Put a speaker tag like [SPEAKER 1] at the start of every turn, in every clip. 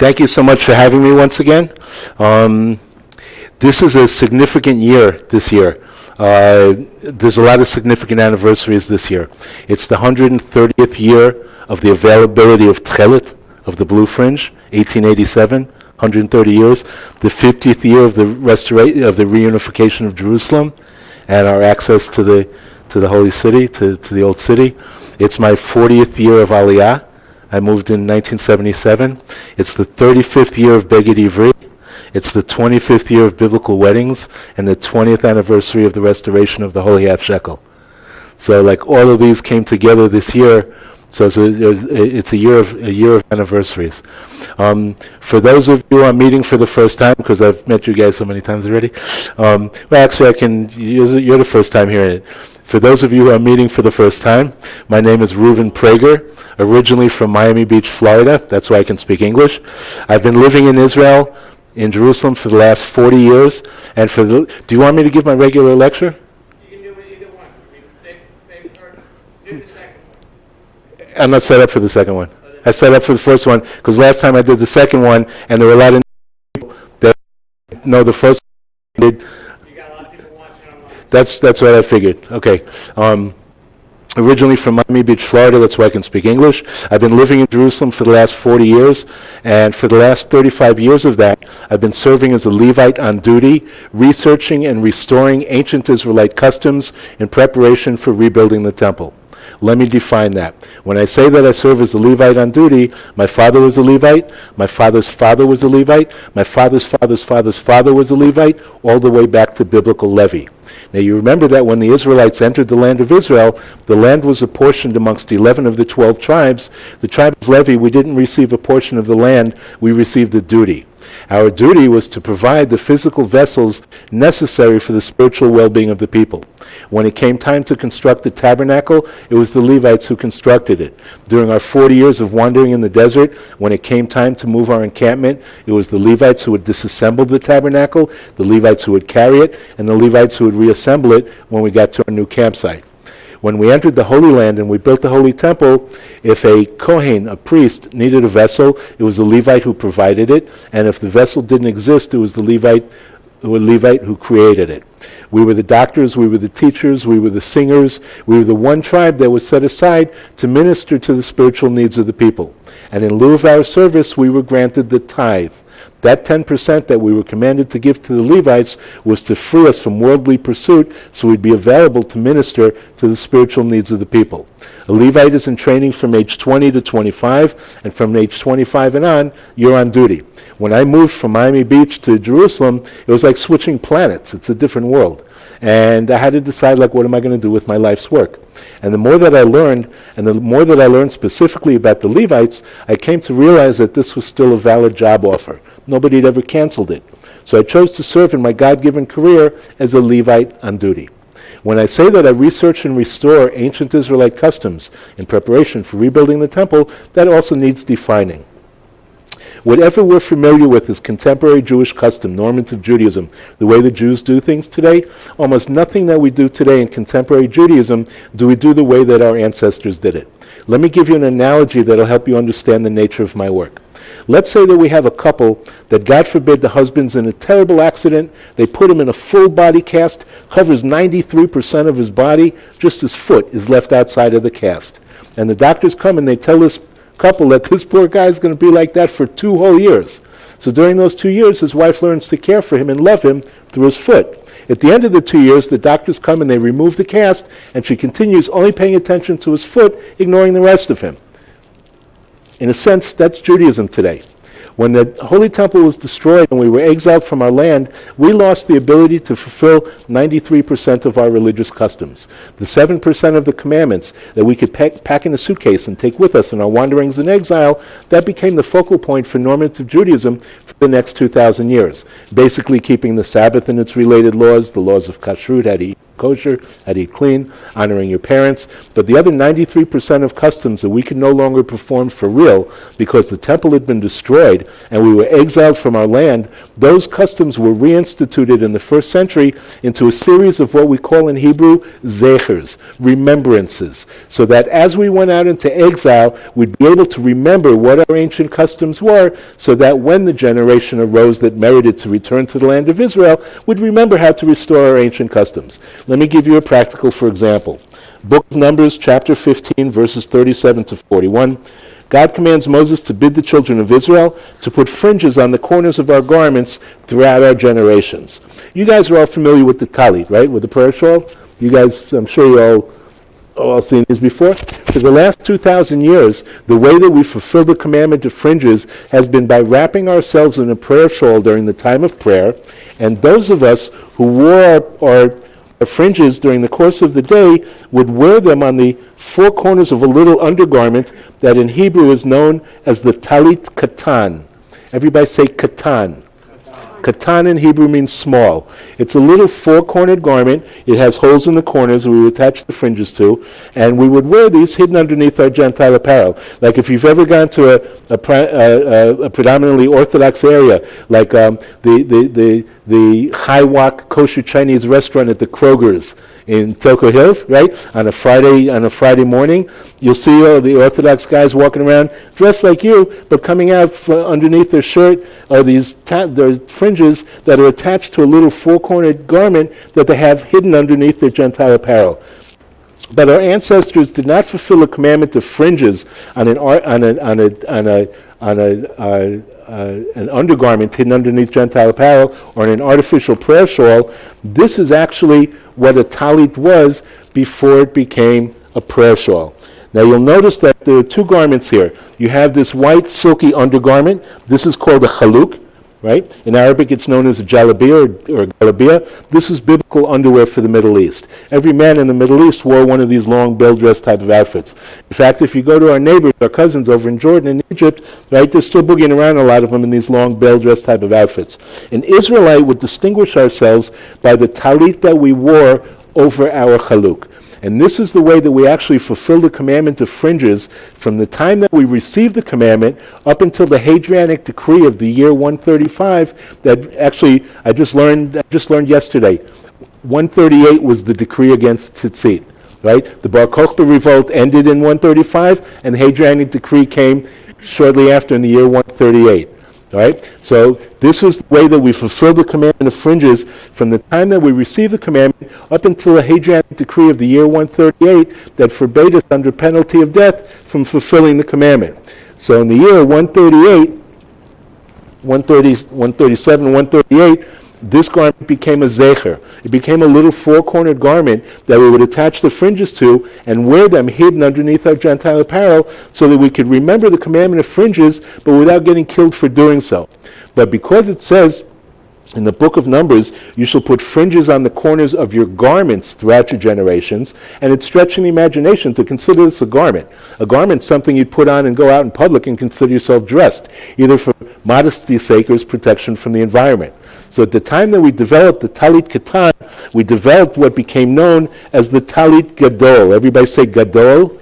[SPEAKER 1] Thank you so much for having me once again. This is a significant year this year. There's a lot of significant anniversaries this year. It's the 130th year of the availability of Tchelet, of the Blue Fringe, 1887, 130 years. The 50th year of the reunification of Jerusalem and our access to the holy city, to the old city. It's my 40th year of Aliyah. I moved in 1977. It's the 35th year of Beged Ivri. It's the 25th year of biblical weddings and the 20th anniversary of the restoration of the Holy Half Shekel. So like all of these came together this year. So it's a year of anniversaries. For those of you I'm meeting for the first time, because I've met you guys so many times already. Well, actually, you're the first time hearing it. For those of you who are meeting for the first time, my name is Reuven Prager, originally from Miami Beach, Florida. That's why I can speak English. I've been living in Israel, in Jerusalem, for the last 40 years. And do you want me to give my regular lecture?
[SPEAKER 2] You can do either one. Do the second one.
[SPEAKER 1] I'm not set up for the second one. I set up for the first one because last time I did the second one, and there were a lot of people that know the first one.
[SPEAKER 2] You got a lot of people watching online.
[SPEAKER 1] That's what I figured. Okay. Originally from Miami Beach, Florida, that's why I can speak English. I've been living in Jerusalem for the last 40 years, and for the last 35 years of that, I've been serving as a Levite on duty, researching and restoring ancient Israelite customs in preparation for rebuilding the temple. Let me define that. When I say that I serve as a Levite on duty, my father was a Levite, my father's father was a Levite, my father's father's father's father was a Levite, all the way back to biblical Levi. Now you remember that when the Israelites entered the land of Israel, the land was apportioned amongst 11 of the 12 tribes. The tribe of Levi, we didn't receive a portion of the land, we received a duty. Our duty was to provide the physical vessels necessary for the spiritual well-being of the people. When it came time to construct the tabernacle, it was the Levites who constructed it. During our 40 years of wandering in the desert, when it came time to move our encampment, it was the Levites who would disassemble the tabernacle, the Levites who would carry it, and the Levites who would reassemble it when we got to our new campsite. When we entered the Holy Land and we built the Holy Temple, if a Kohen, a priest, needed a vessel, it was the Levite who provided it, and if the vessel didn't exist, it was the Levite who created it. We were the doctors, we were the teachers, we were the singers, we were the one tribe that was set aside to minister to the spiritual needs of the people. And in lieu of our service, we were granted the tithe. That 10% that we were commanded to give to the Levites was to free us from worldly pursuit so we'd be available to minister to the spiritual needs of the people. A Levite is in training from age 20 to 25, and from age 25 and on, you're on duty. When I moved from Miami Beach to Jerusalem, it was like switching planets. It's a different world. And I had to decide, what am I going to do with my life's work? And the more that I learned, and the more that I learned specifically about the Levites, I came to realize that this was still a valid job offer. Nobody had ever canceled it. So I chose to serve in my God-given career as a Levite on duty. When I say that I research and restore ancient Israelite customs in preparation for rebuilding the temple, that also needs defining. Whatever we're familiar with as contemporary Jewish custom, normative Judaism, the way the Jews do things today, almost nothing that we do today in contemporary Judaism do we do the way that our ancestors did it. Let me give you an analogy that'll help you understand the nature of my work. Let's say that we have a couple that, God forbid, the husband's in a terrible accident. They put him in a full body cast, covers 93% of his body, just his foot is left outside of the cast. And the doctors come and they tell this couple that this poor guy is going to be like that for 2 whole years. So during those 2 years, his wife learns to care for him and love him through his foot. At the end of the 2 years, the doctors come and they remove the cast, and she continues only paying attention to his foot, ignoring the rest of him. In a sense, that's Judaism today. When the Holy Temple was destroyed and we were exiled from our land, we lost the ability to fulfill 93% of our religious customs. The 7% of the commandments that we could pack in a suitcase and take with us in our wanderings in exile, that became the focal point for normative Judaism for the next 2,000 years. Basically keeping the Sabbath and its related laws, the laws of kashrut, how to eat kosher, how to eat clean, honoring your parents. But the other 93% of customs that we could no longer perform for real because the temple had been destroyed and we were exiled from our land, those customs were reinstituted in the first century into a series of what we call in Hebrew zechers, remembrances, so that as we went out into exile, we'd be able to remember what our ancient customs were, so that when the generation arose that merited to return to the land of Israel, would remember how to restore our ancient customs. Let me give you a practical, for example. Book of Numbers, chapter 15, verses 37 to 41. God commands Moses to bid the children of Israel to put fringes on the corners of our garments throughout our generations. You guys are all familiar with the talit, right? With the prayer shawl? You guys, I'm sure you all seen these before. For the last 2,000 years, the way that we fulfill the commandment of fringes has been by wrapping ourselves in a prayer shawl during the time of prayer, and those of us who wore our fringes during the course of the day would wear them on the four corners of a little undergarment that in Hebrew is known as the talit katan. Everybody say katan. Katan in Hebrew means small. It's a little four-cornered garment. It has holes in the corners we would attach the fringes to, and we would wear these hidden underneath our Gentile apparel. Like if you've ever gone to a predominantly Orthodox area, like the high wok kosher Chinese restaurant at the Kroger's in Toco Hills, right? On a Friday morning, you'll see all the Orthodox guys walking around dressed like you, but coming out underneath their shirt are these their fringes that are attached to a little four-cornered garment that they have hidden underneath their Gentile apparel. But our ancestors did not fulfill the commandment of fringes on an undergarment hidden underneath Gentile apparel or in an artificial prayer shawl. This is actually what a talit was before it became a prayer shawl. Now you'll notice that there are two garments here. You have this white silky undergarment. This is called a chaluk, right? In Arabic it's known as a jalabiyah or galabiyah. This is biblical underwear for the Middle East. Every man in the Middle East wore one of these long bell-dress type of outfits. In fact, if you go to our neighbors, our cousins over in Jordan and Egypt, right, they're still boogieing around, a lot of them, in these long bell-dress type of outfits. An Israelite would distinguish ourselves by the talit that we wore over our chaluk. And this is the way that we actually fulfill the commandment of fringes from the time that we received the commandment up until the Hadrianic decree of the year 135 that actually I just learned yesterday. 138 was the decree against tzitzit, right? The Bar Kokhba revolt ended in 135 and the Hadrianic decree came shortly after in the year 138. All right? So this was the way that we fulfilled the commandment of fringes from the time that we received the commandment up until the Hadrianic decree of the year 138 that forbade us under penalty of death from fulfilling the commandment. So in the year 138, 137, 138, this garment became a zecher. It became a little four-cornered garment that we would attach the fringes to and wear them hidden underneath our Gentile apparel so that we could remember the commandment of fringes but without getting killed for doing so. But because it says in the book of Numbers, you shall put fringes on the corners of your garments throughout your generations, and it's stretching the imagination to consider this a garment. A garment's something you'd put on and go out in public and consider yourself dressed, either for modesty's sake or as protection from the environment. So at the time that we developed the talit katan, we developed what became known as the talit gadol. Everybody say gadol?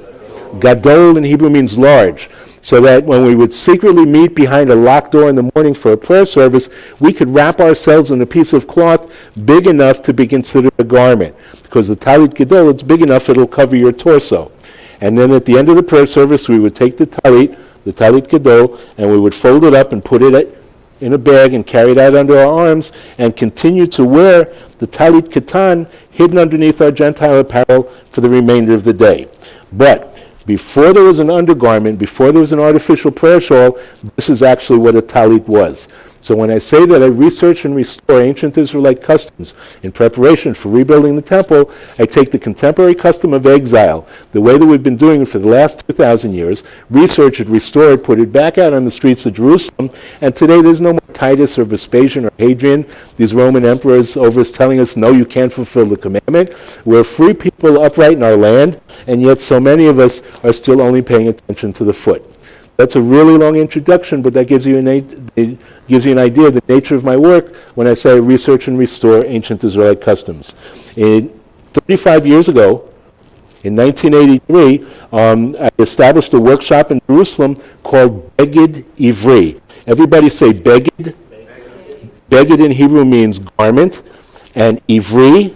[SPEAKER 1] Gadol in Hebrew means large. So that when we would secretly meet behind a locked door in the morning for a prayer service, we could wrap ourselves in a piece of cloth big enough to be considered a garment. Because the talit gadol, it's big enough it'll cover your torso. And then at the end of the prayer service, we would take the talit gadol, and we would fold it up and put it in a bag and carry it out under our arms and continue to wear the talit katan hidden underneath our Gentile apparel for the remainder of the day. But before there was an undergarment, before there was an artificial prayer shawl, this is actually what a talit was. So when I say that I research and restore ancient Israelite customs in preparation for rebuilding the temple, I take the contemporary custom of exile, the way that we've been doing it for the last 2,000 years, research it, restore it, put it back out on the streets of Jerusalem, and today there's no more Titus or Vespasian or Hadrian, these Roman emperors over us telling us, no, you can't fulfill the commandment. We're free people upright in our land, and yet so many of us are still only paying attention to the foot. That's a really long introduction, but that gives you an idea of the nature of my work when I say research and restore ancient Israelite customs. 35 years ago, in 1983, I established a workshop in Jerusalem called Beged Ivri. Everybody say Beged. Beged in Hebrew means garment, and Ivri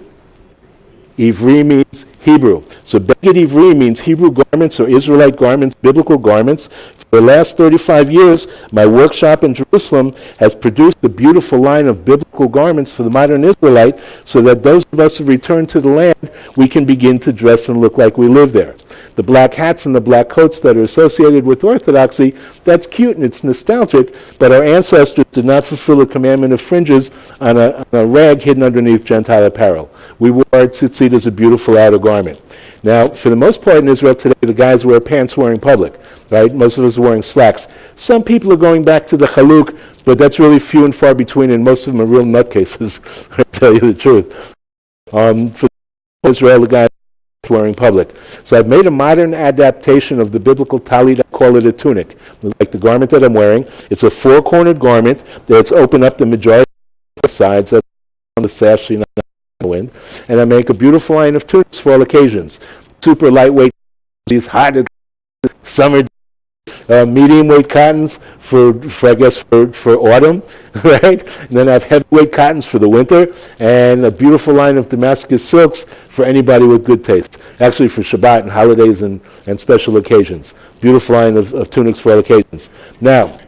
[SPEAKER 1] means Hebrew. So Beged Ivri means Hebrew garments or Israelite garments, biblical garments. For the last 35 years, my workshop in Jerusalem has produced a beautiful line of biblical garments for the modern Israelite so that those of us who return to the land, we can begin to dress and look like we live there. The black hats and the black coats that are associated with Orthodoxy, that's cute and it's nostalgic, but our ancestors did not fulfill the commandment of fringes on a rag hidden underneath Gentile apparel. We wore our tzitzit as a beautiful outer garment. Now, for the most part in Israel today, the guys wear pants wearing public, right? Most of us are wearing slacks. Some people are going back to the chaluk, but that's really few and far between, and most of them are real nutcases, to tell you the truth. For Israel, the guys are wearing public. So I've made a modern adaptation of the biblical talit. I call it a tunic, like the garment that I'm wearing. It's a four-cornered garment that's open up the majority of the sides. That's on the sash, you know, wind, and I make a beautiful line of tunics for all occasions. Super lightweight, these hot summer, medium weight cottons for autumn, right? And then I have heavyweight cottons for the winter, and a beautiful line of Damascus silks for anybody with good taste. Actually, for Shabbat and holidays and special occasions. Beautiful line of tunics for all occasions. Now,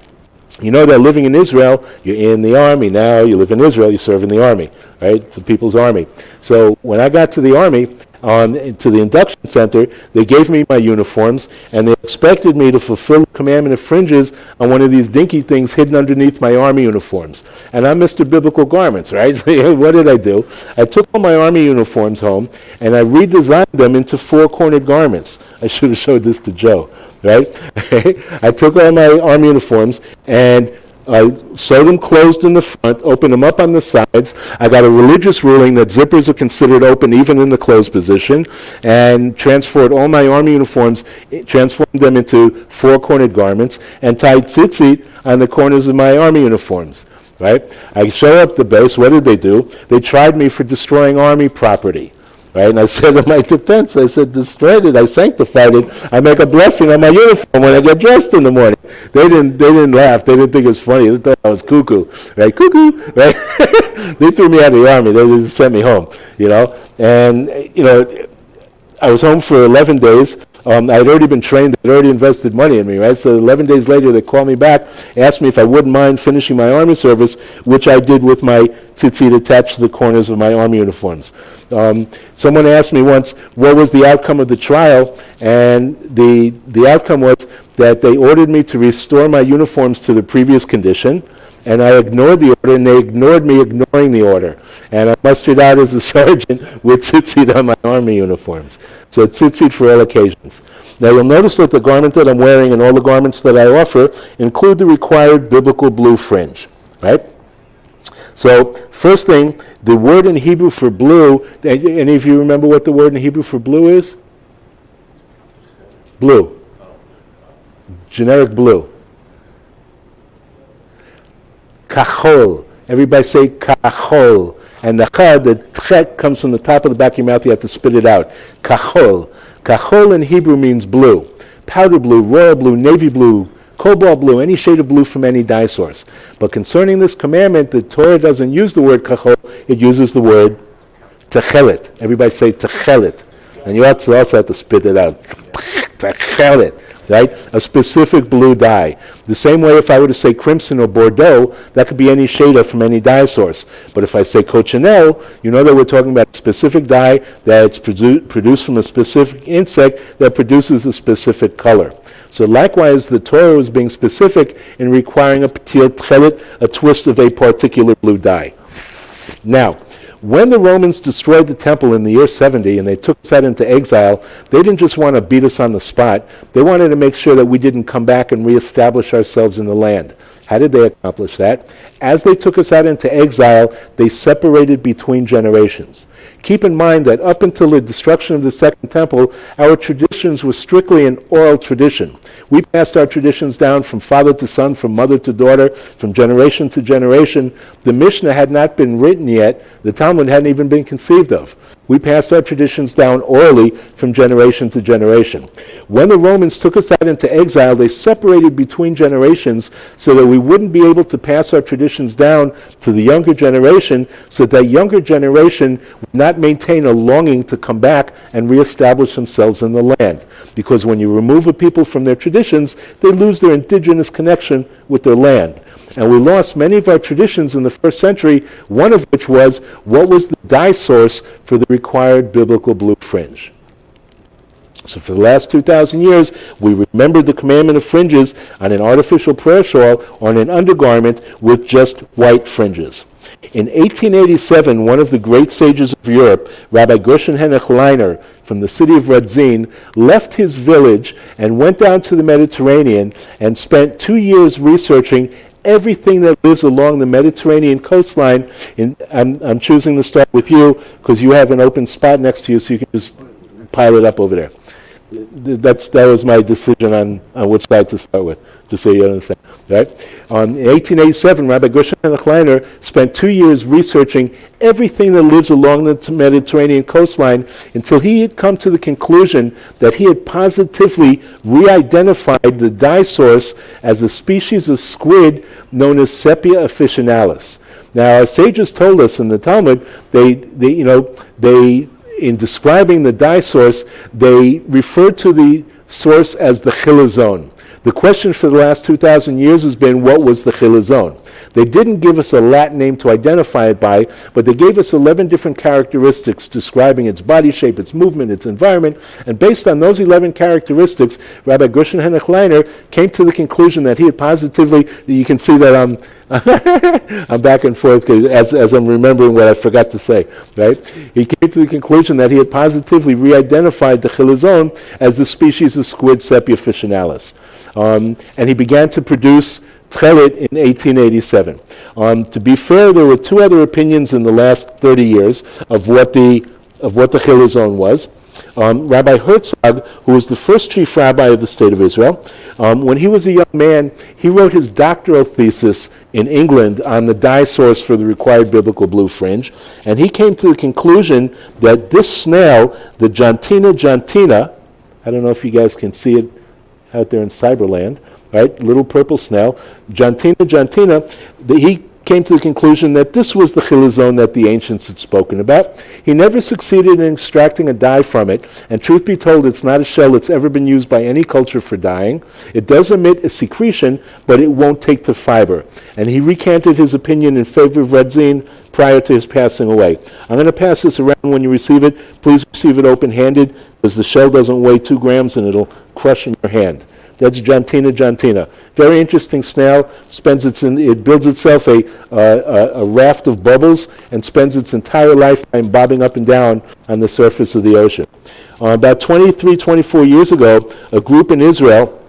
[SPEAKER 1] you know that living in Israel, you're in the army now, you live in Israel, you serve in the army, right? It's the people's army. So when I got to the army, to the induction center, they gave me my uniforms, and they expected me to fulfill the commandment of fringes on one of these dinky things hidden underneath my army uniforms. And I'm Mr. Biblical Garments, right? What did I do? I took all my army uniforms home, and I redesigned them into four-cornered garments. I should have showed this to Joe. Right? I took all my army uniforms and I sewed them closed in the front, opened them up on the sides. I got a religious ruling that zippers are considered open even in the closed position, and transferred all my army uniforms, transformed them into four-cornered garments, and tied tzitzit on the corners of my army uniforms. Right? I show up the base. What did they do? They tried me for destroying army property. Right? And I said in my defense, I said, destroyed it, I sanctified it, I make a blessing on my uniform when I get dressed in the morning. They didn't laugh, they didn't think it was funny, they thought I was cuckoo, right? Cuckoo, right? They threw me out of the army, they just sent me home, you know? And, you know, I was home for 11 days. I'd already been trained, they'd already invested money in me, right? So 11 days later, they called me back, asked me if I wouldn't mind finishing my army service, which I did with my tzitzit attached to the corners of my army uniforms. Someone asked me once, what was the outcome of the trial? And the outcome was that they ordered me to restore my uniforms to the previous condition, and I ignored the order, and they ignored me ignoring the order. And I mustered out as a sergeant with tzitzit on my army uniforms. So tzitzit for all occasions. Now you'll notice that the garment that I'm wearing and all the garments that I offer include the required biblical blue fringe, right? So first thing, the word in Hebrew for blue, any of you remember what the word in Hebrew for blue is? Blue. Generic blue. Kachol. Everybody say kachol. And the cha, the chet comes from the top of the back of your mouth, you have to spit it out. Kachol. Kachol in Hebrew means blue. Powder blue, royal blue, navy blue, cobalt blue, any shade of blue from any dye source. But concerning this commandment, the Torah doesn't use the word kachol, it uses the word techelet. Everybody say techelet. And you also have to spit it out. Techelet. Right? A specific blue dye. The same way if I were to say crimson or Bordeaux, that could be any shade from any dye source. But if I say cochineal, you know that we're talking about a specific dye that's produced from a specific insect that produces a specific color. So likewise, the Torah is being specific in requiring a patil tchelet, a twist of a particular blue dye. Now, when the Romans destroyed the temple in the year 70 and they took us out into exile, they didn't just want to beat us on the spot. They wanted to make sure that we didn't come back and reestablish ourselves in the land. How did they accomplish that? As they took us out into exile, they separated between generations. Keep in mind that up until the destruction of the Second Temple, our traditions were strictly an oral tradition. We passed our traditions down from father to son, from mother to daughter, from generation to generation. The Mishnah had not been written yet. The Talmud hadn't even been conceived of. We pass our traditions down orally from generation to generation. When the Romans took us out into exile, they separated between generations so that we wouldn't be able to pass our traditions down to the younger generation, so that younger generation would not maintain a longing to come back and reestablish themselves in the land. Because when you remove a people from their traditions, they lose their indigenous connection with their land. And we lost many of our traditions in the first century, one of which was, what was the dye source for the required biblical blue fringe? So for the last 2,000 years, we remembered the commandment of fringes on an artificial prayer shawl or on an undergarment with just white fringes. In 1887, one of the great sages of Europe, Rabbi Gershon Henoch Leiner, from the city of Radzin, left his village and went down to the Mediterranean and spent 2 years researching everything that lives along the Mediterranean coastline. I'm choosing to start with you because you have an open spot next to you, so you can just pile it up over there. That was my decision on which side to start with, just so you understand. Right? In 1887, Rabbi Gershon Henoch Leiner spent 2 years researching everything that lives along the Mediterranean coastline until he had come to the conclusion that he had positively re-identified the dye source as a species of squid known as Sepia officinalis. Now, our sages told us in the Talmud, they in describing the dye source, they referred to the source as the chilazon. The question for the last 2,000 years has been, what was the chilazon? They didn't give us a Latin name to identify it by, but they gave us 11 different characteristics describing its body shape, its movement, its environment, and based on those 11 characteristics, Rabbi Gershon Henoch Leiner came to the conclusion that he had positively, you can see that I'm back and forth as I'm remembering what I forgot to say, right? He came to the conclusion that he had positively re-identified the chilazon as the species of squid Sepia officinalis. And he began to produce tchelet in 1887. To be fair, there were two other opinions in the last 30 years of what the chilazon was. Rabbi Herzog, who was the first chief rabbi of the state of Israel, when he was a young man, he wrote his doctoral thesis in England on the dye source for the required biblical blue fringe, and he came to the conclusion that this snail, the Jantina jantina, I don't know if you guys can see it out there in Cyberland, right? Little purple snail, Jantina jantina, he came to the conclusion that this was the chilazon that the ancients had spoken about. He never succeeded in extracting a dye from it, and truth be told, it's not a shell that's ever been used by any culture for dyeing. It does emit a secretion, but it won't take to fiber. And he recanted his opinion in favor of Radzin prior to his passing away. I'm going to pass this around when you receive it. Please receive it open-handed, because the shell doesn't weigh 2 grams and it'll crush in your hand. That's Jantina jantina. Very interesting snail. It builds itself a raft of bubbles and spends its entire lifetime bobbing up and down on the surface of the ocean. About 24 years ago, a group in Israel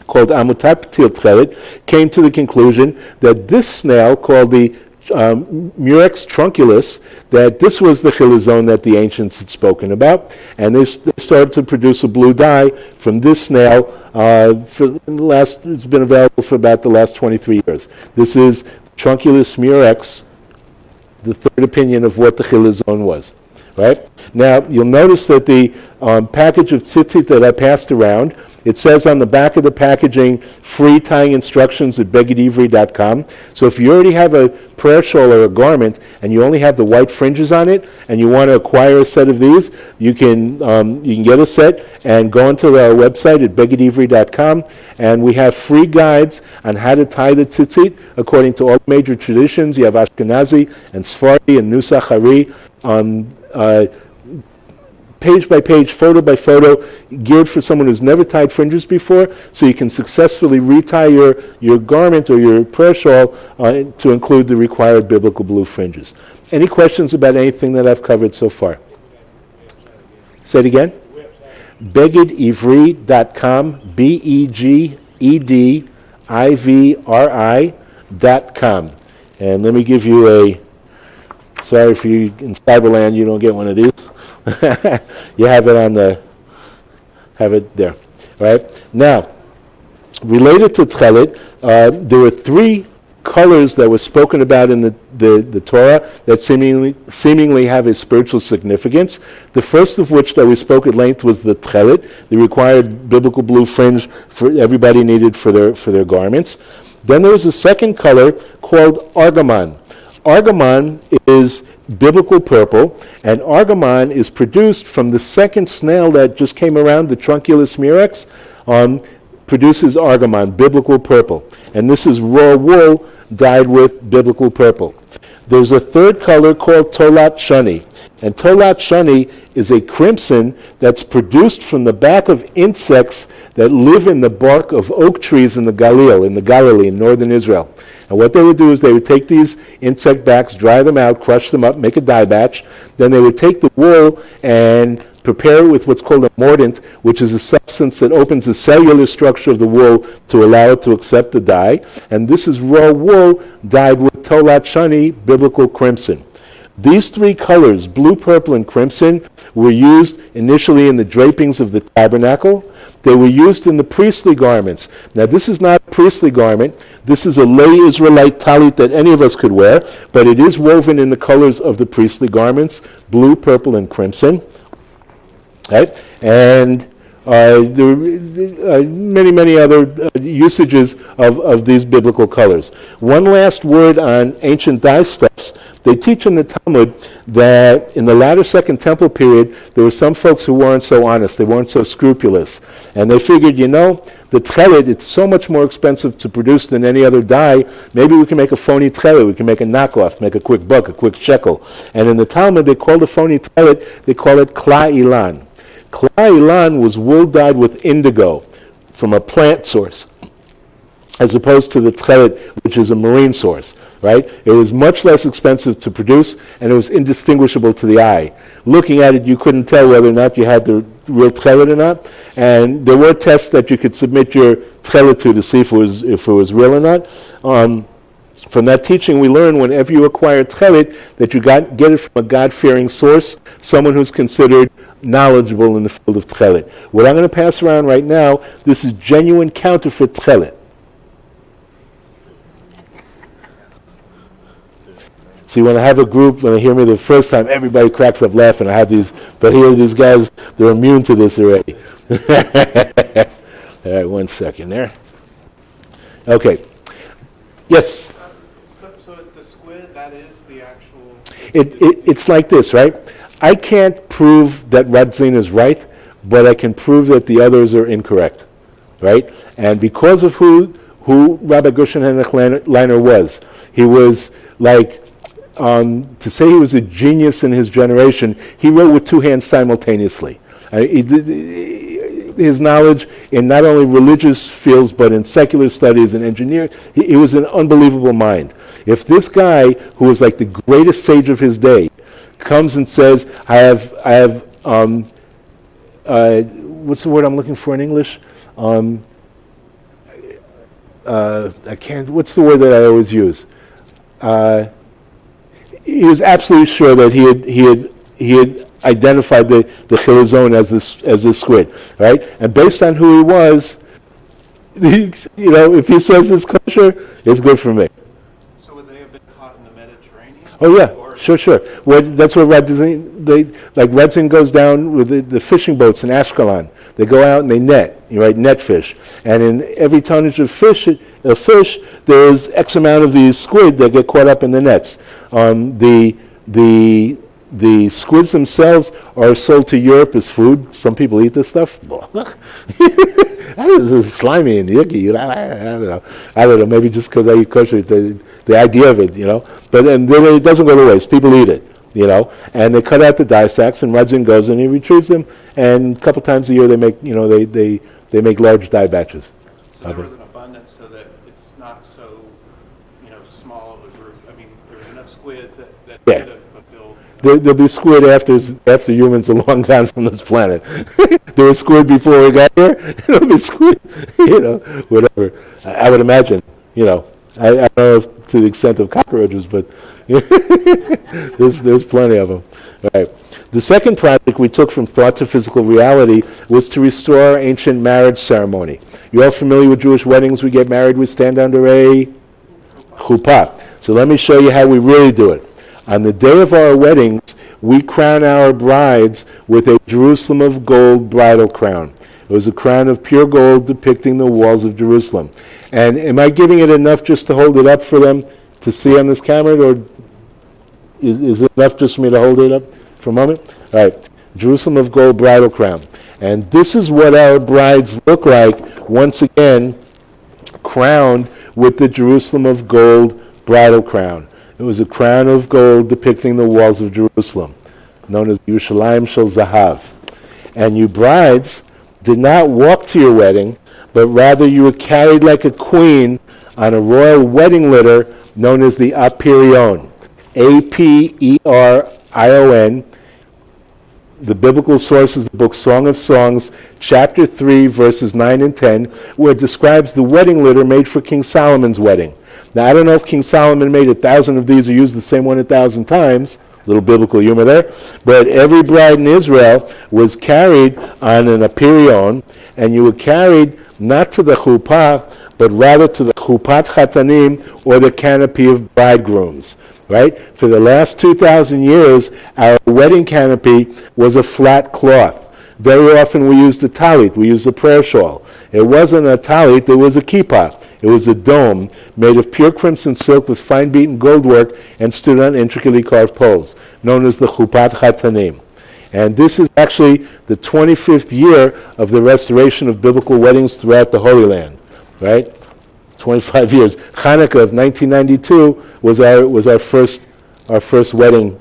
[SPEAKER 1] called Amutat Tchelet came to the conclusion that this snail, called the Murex trunculus, that this was the chilazon that the ancients had spoken about, and they started to produce a blue dye from this snail. It's been available for about the last 23 years. This is Trunculus murex, the third opinion of what the chilazon was. Right? Now, you'll notice that the package of tzitzit that I passed around, it says on the back of the packaging, free tying instructions at begedivri.com. So if you already have a prayer shawl or a garment and you only have the white fringes on it and you want to acquire a set of these, you can get a set and go onto our website at begedivri.com, and we have free guides on how to tie the tzitzit according to all major traditions. You have Ashkenazi and Sephardi and Nusach Hari, page by page, photo by photo, geared for someone who's never tied fringes before, so you can successfully retie your garment or your prayer shawl to include the required biblical blue fringes. Any questions about anything that I've covered so far? Say it again. begedivri.com, begedivri.com. And let me give you sorry for you in Cyberland, you don't get one of these. You have it there. All right? Now, related to tchelet, there were 3 colors that were spoken about in the the Torah that seemingly have a spiritual significance. The first of which that we spoke at length was the tchelet, the required biblical blue fringe for everybody needed for their garments. Then there was a second color called argamon. Argamon is biblical purple, and argamon is produced from the second snail that just came around, the Trunculus murex, produces argamon, biblical purple. And this is raw wool dyed with biblical purple. There's a third color called tolat shani. And tolat shani is a crimson that's produced from the back of insects that live in the bark of oak trees in the Galilee, in northern Israel. And what they would do is they would take these insect backs, dry them out, crush them up, make a dye batch. Then they would take the wool and prepare it with what's called a mordant, which is a substance that opens the cellular structure of the wool to allow it to accept the dye. And this is raw wool dyed with tolat shani, biblical crimson. These three colors, blue, purple, and crimson, were used initially in the drapings of the tabernacle. They were used in the priestly garments. Now, this is not a priestly garment. This is a lay Israelite talit that any of us could wear, but it is woven in the colors of the priestly garments, blue, purple, and crimson. Right? And there are many other usages of these biblical colors. One last word on ancient dyestuffs. They teach in the Talmud that in the latter Second Temple period, there were some folks who weren't so honest, they weren't so scrupulous. And they figured, the tchelet, it's so much more expensive to produce than any other dye, maybe we can make a phony tchelet, we can make a knockoff, make a quick buck, a quick shekel. And in the Talmud, they call the phony tchelet, they call it kla ilan. Kla ilan was wool dyed with indigo from a plant source, as opposed to the tchelet, which is a marine source, right? It was much less expensive to produce, and it was indistinguishable to the eye. Looking at it, you couldn't tell whether or not you had the real tchelet or not, and there were tests that you could submit your tchelet to see if it was real or not. From that teaching, we learn whenever you acquire tchelet that you get it from a God-fearing source, someone who's considered knowledgeable in the field of tchelet. What I'm going to pass around right now, this is genuine counterfeit tchelet. See, when I have a group, when they hear me the first time, everybody cracks up laughing. I have these, but here these guys, they're immune to this already. All right, 1 second there. Okay. Yes?
[SPEAKER 3] So it's the squid, that is the actual...
[SPEAKER 1] It's like this, right? I can't prove that Radzin is right, but I can prove that the others are incorrect, right? And because of who Rabbi Gershon Henoch Leiner was, he was like... to say he was a genius in his generation, he wrote with two hands simultaneously. His knowledge in not only religious fields, but in secular studies and engineering, he was an unbelievable mind. If this guy, who was like the greatest sage of his day, comes and says, I have what's the word I'm looking for in English? I can't, what's the word that I always use? He was absolutely sure that he had identified the chilazon as this squid, right? And based on who he was, if he says it's kosher, it's good for me.
[SPEAKER 3] So would they have been caught in the Mediterranean?
[SPEAKER 1] Oh yeah, sure. Well, that's what Radzin goes down with the fishing boats in Ashkelon. They go out and they net fish, and in every tonnage of fish, there's X amount of these squid that get caught up in the nets. The squids themselves are sold to Europe as food. Some people eat this stuff. It's slimy and yucky. I don't know. Maybe just because I eat kosher, the idea of it, But then it doesn't go to waste. People eat it, And they cut out the dye sacks, and Radzin goes and he retrieves them. And a couple times a year, they make, they make large dye batches.
[SPEAKER 3] So there was an abundance so that it's not so, small of a group. I mean, there's enough squids that could have fulfilled.
[SPEAKER 1] There'll be squid after humans are long gone from this planet. There was squid before we got here. There'll be squid, whatever. I would imagine, I don't know if to the extent of cockroaches, but there's plenty of them. All right. The second project we took from thought to physical reality was to restore our ancient marriage ceremony. You all familiar with Jewish weddings? We get married, we stand under a chuppah. So let me show you how we really do it. On the day of our weddings, we crown our brides with a Jerusalem of gold bridal crown. It was a crown of pure gold depicting the walls of Jerusalem. And am I giving it enough just to hold it up for them to see on this camera, or is it enough just for me to hold it up for a moment? All right, Jerusalem of gold bridal crown. And this is what our brides look like, once again, crowned with the Jerusalem of gold bridal crown. It was a crown of gold depicting the walls of Jerusalem, known as Yerushalayim Shel Zahav. And you brides did not walk to your wedding, but rather you were carried like a queen on a royal wedding litter known as the Aperion, A-P-E-R-I-O-N. The biblical source is the book Song of Songs, chapter 3, verses 9 and 10, where it describes the wedding litter made for King Solomon's wedding. Now, I don't know if King Solomon made 1,000 of these or used the same one 1,000 times, little biblical humor there, but every bride in Israel was carried on an aperion, and you were carried not to the chuppah, but rather to the chuppat chatanim, or the canopy of bridegrooms, right? For the last 2,000 years, our wedding canopy was a flat cloth. Very often we used a talit, we used a prayer shawl. It wasn't a talit, it was a kippah. It was a dome made of pure crimson silk with fine beaten gold work and stood on intricately carved poles, known as the chuppat chatanim. And this is actually the 25th year of the restoration of biblical weddings throughout the Holy Land, right? 25 years. Hanukkah of 1992 was our first wedding,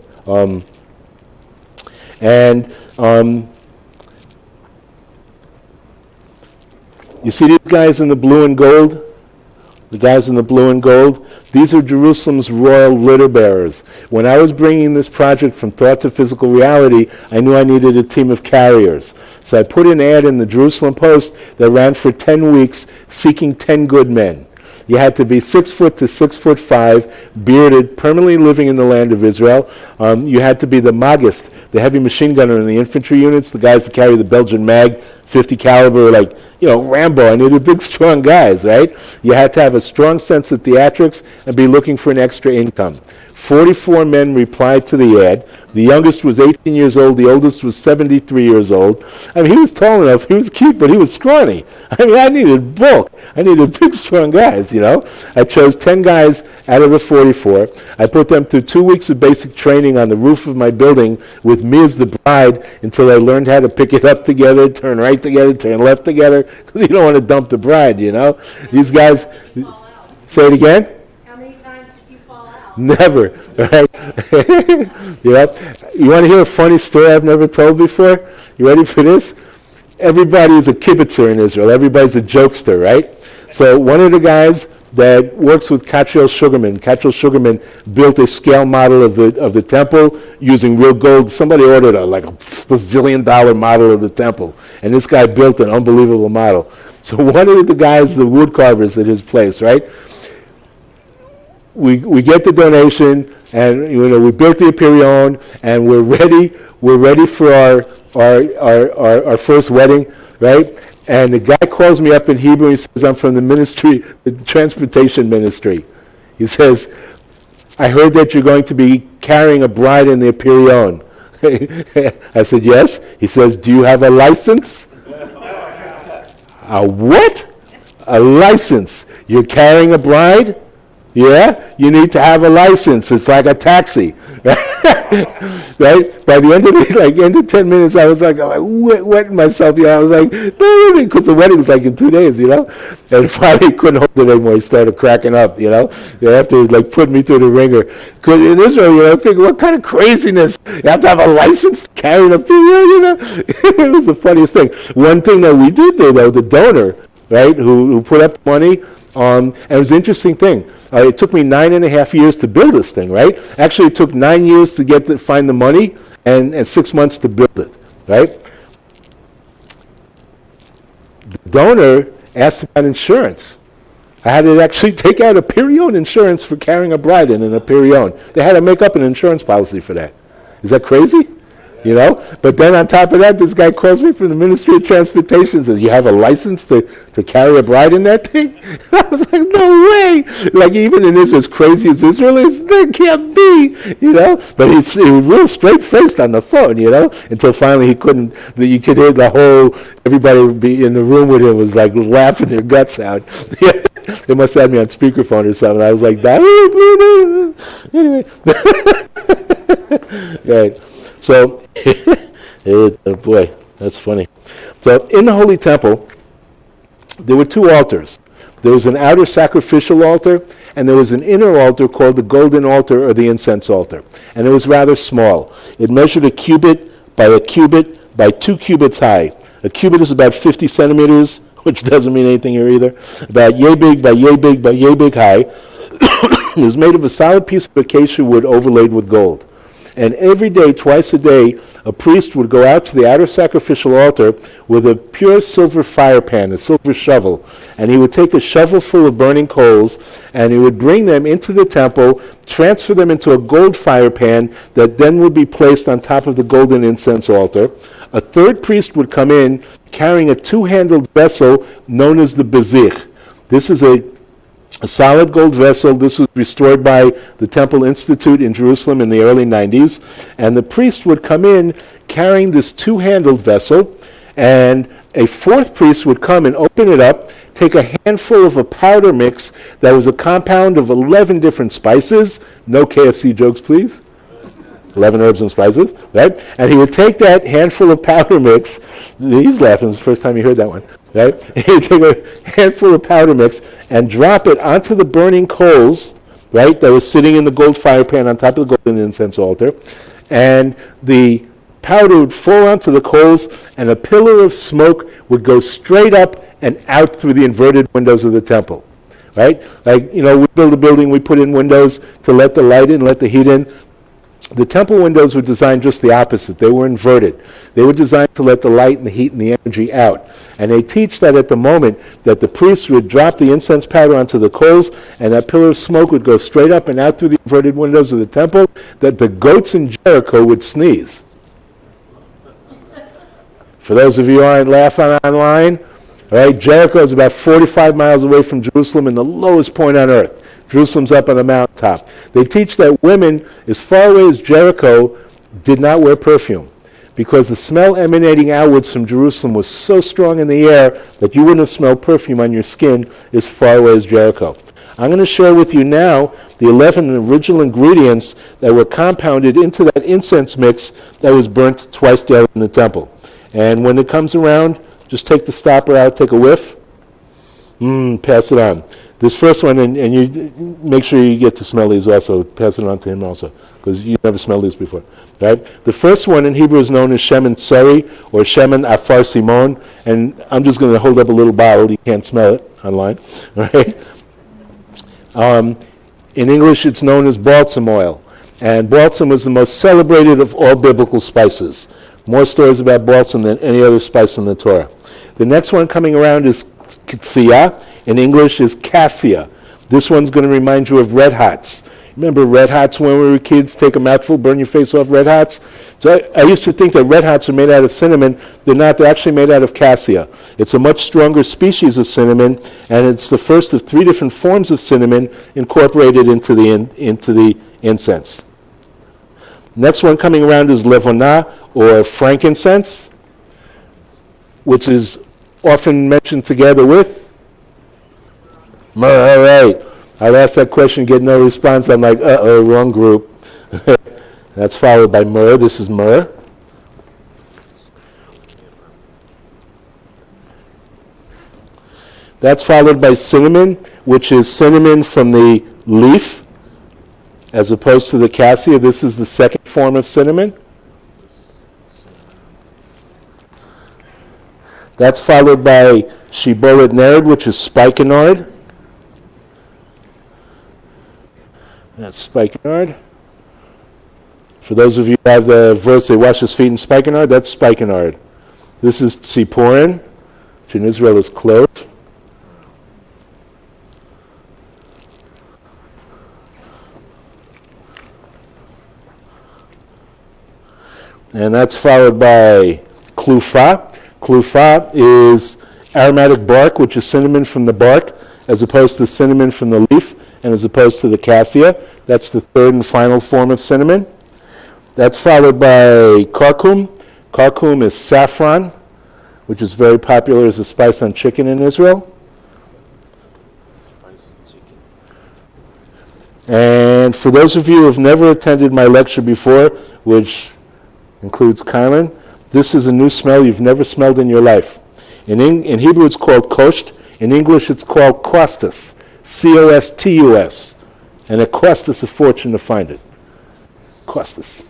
[SPEAKER 1] you see these guys in the blue and gold? The guys in the blue and gold, these are Jerusalem's royal litter bearers. When I was bringing this project from thought to physical reality, I knew I needed a team of carriers. So I put an ad in the Jerusalem Post that ran for 10 weeks, seeking 10 good men. You had to be 6 foot to 6'5", bearded, permanently living in the land of Israel. You had to be the magist, the heavy machine gunner in the infantry units, the guys that carry the Belgian mag, 50 caliber, like, Rambo. I needed big, strong guys, right? You had to have a strong sense of theatrics and be looking for an extra income. 44 men replied to the ad. The youngest was 18 years old. The oldest was 73 years old. I mean, he was tall enough. He was cute, but he was scrawny. I mean, I needed bulk. I needed big, strong guys, I chose 10 guys out of the 44. I put them through 2 weeks of basic training on the roof of my building with me as the bride until they learned how to pick it up together, turn right together, turn left together, because you don't want to dump the bride, These guys, say it again? Never, right? You want to hear a funny story I've never told before? You ready for this? Everybody is a kibbutzer in Israel. Everybody's a jokester, right? So one of the guys that works with Katriel Sugarman built a scale model of the temple using real gold. Somebody ordered a $1 model of the temple, and this guy built an unbelievable model. So one of the guys, the wood carvers at his place, right? We get the donation, and we built the Aperion, and we're ready for our first wedding, right? And the guy calls me up in Hebrew. He says, "I'm from the ministry, the transportation ministry." He says, "I heard that you're going to be carrying a bride in the Aperion." I said, "Yes." He says, "Do you have a license?" A what? A license? You're carrying a bride? Yeah, you need to have a license. It's like a taxi, right? By the end of 10 minutes, I was wetting myself. I was like, no, because the wedding was in 2 days, And finally, he couldn't hold it anymore. He started cracking up, They have to put me through the ringer. Because in Israel, I figure, what kind of craziness? You have to have a license to carry an appeal, It was the funniest thing. One thing that we did do, though, the donor, right, who put up money. And it was an interesting thing. It took me 9.5 years to build this thing, right? Actually, it took 9 years to find the money and 6 months to build it, right? The donor asked about insurance. I had to actually take out a Aperion insurance for carrying a bride in an Aperion. They had to make up an insurance policy for that. Is that crazy? you know? But then on top of that, this guy calls me from the Ministry of Transportation and says, you have a license to carry a bride in that thing? I was like, no way! Like, even in Israel, as crazy as Israel is, that can't be, you know? But he was real straight-faced on the phone, you know? Until finally he couldn't, you could hear the whole, everybody would be in the room with him was like laughing their guts out. They must have had me on speakerphone or something. I was like, anyway. Right. So, oh boy, that's funny. So, in the Holy Temple, there were two altars. There was an outer sacrificial altar, and there was an inner altar called the golden altar or the incense altar. And it was rather small. It measured a cubit by 2 cubits high. A cubit is about 50 centimeters, which doesn't mean anything here either. About yay big by yay big by yay big high. It was made of a solid piece of acacia wood overlaid with gold. And every day, twice a day, a priest would go out to the outer sacrificial altar with a pure silver fire pan, a silver shovel. And he would take a shovel full of burning coals, and he would bring them into the temple, transfer them into a gold fire pan that then would be placed on top of the golden incense altar. A third priest would come in carrying a two-handled vessel known as the bezich. This is a solid gold vessel. This was restored by the Temple Institute in Jerusalem in the early 90s. And the priest would come in carrying this two-handled vessel, and a fourth priest would come and open it up, take a handful of a powder mix that was a compound of 11 different spices. No KFC jokes, please. 11 herbs and spices, right? And he would take that handful of powder mix. He's laughing. It's the first time he heard that one, right? He would take a handful of powder mix and drop it onto the burning coals, right, that was sitting in the gold fire pan on top of the golden incense altar. And the powder would fall onto the coals, and a pillar of smoke would go straight up and out through the inverted windows of the temple, right? Like, you know, we build a building, we put in windows to let the light in, let the heat in. The temple windows were designed just the opposite. They were inverted. They were designed to let the light and the heat and the energy out. And they teach that at the moment that the priest would drop the incense powder onto the coals, and that pillar of smoke would go straight up and out through the inverted windows of the temple, that the goats in Jericho would sneeze. For those of you who aren't laughing online, all right, Jericho is about 45 miles away from Jerusalem in the lowest point on earth. Jerusalem's up on a mountaintop. They teach that women, as far away as Jericho, did not wear perfume because the smell emanating outwards from Jerusalem was so strong in the air that you wouldn't have smelled perfume on your skin as far away as Jericho. I'm going to share with you now the 11 original ingredients that were compounded into that incense mix that was burnt twice daily in the temple. And when it comes around, just take the stopper out, take a whiff, pass it on. This first one, and you make sure you get to smell these also. Pass it on to him also, because you never smelled these before, right? The first one in Hebrew is known as Shemen Tsari, or Shemen Afar Simon, and I'm just going to hold up a little bottle. You can't smell it online, right? In English, it's known as balsam oil, and balsam was the most celebrated of all biblical spices. More stories about balsam than any other spice in the Torah. The next one coming around is Ktsiya. In English is cassia. This one's going to remind you of Red Hots. Remember Red Hots when we were kids? Take a mouthful, burn your face off, Red Hots? So I used to think that Red Hots are made out of cinnamon. They're not. They're actually made out of cassia. It's a much stronger species of cinnamon, and it's the first of 3 different forms of cinnamon incorporated into the incense. Next one coming around is levona, or frankincense, which is often mentioned together with myrrh. All right. I'd ask that question, get no response. I'm like, wrong group. That's followed by myrrh. This is myrrh. That's followed by cinnamon, which is cinnamon from the leaf, as opposed to the cassia. This is the second form of cinnamon. That's followed by shibolet nard, which is spikenard. That's spikenard. For those of you who have the verse, they wash his feet in spikenard, that's spikenard. This is tziporin, which in Israel is clove. and that's followed by klufa. Klufa is aromatic bark, which is cinnamon from the bark, as opposed to cinnamon from the leaf, and as opposed to the cassia. That's the third and final form of cinnamon. That's followed by karkum. Karkum is saffron, which is very popular as a spice on chicken in Israel. And for those of you who have never attended my lecture before, which includes Kylan, this is a new smell you've never smelled in your life. In Hebrew it's called kosht. In English it's called costus. C-O-S-T-U-S. And it cost us a fortune to find it. Costus.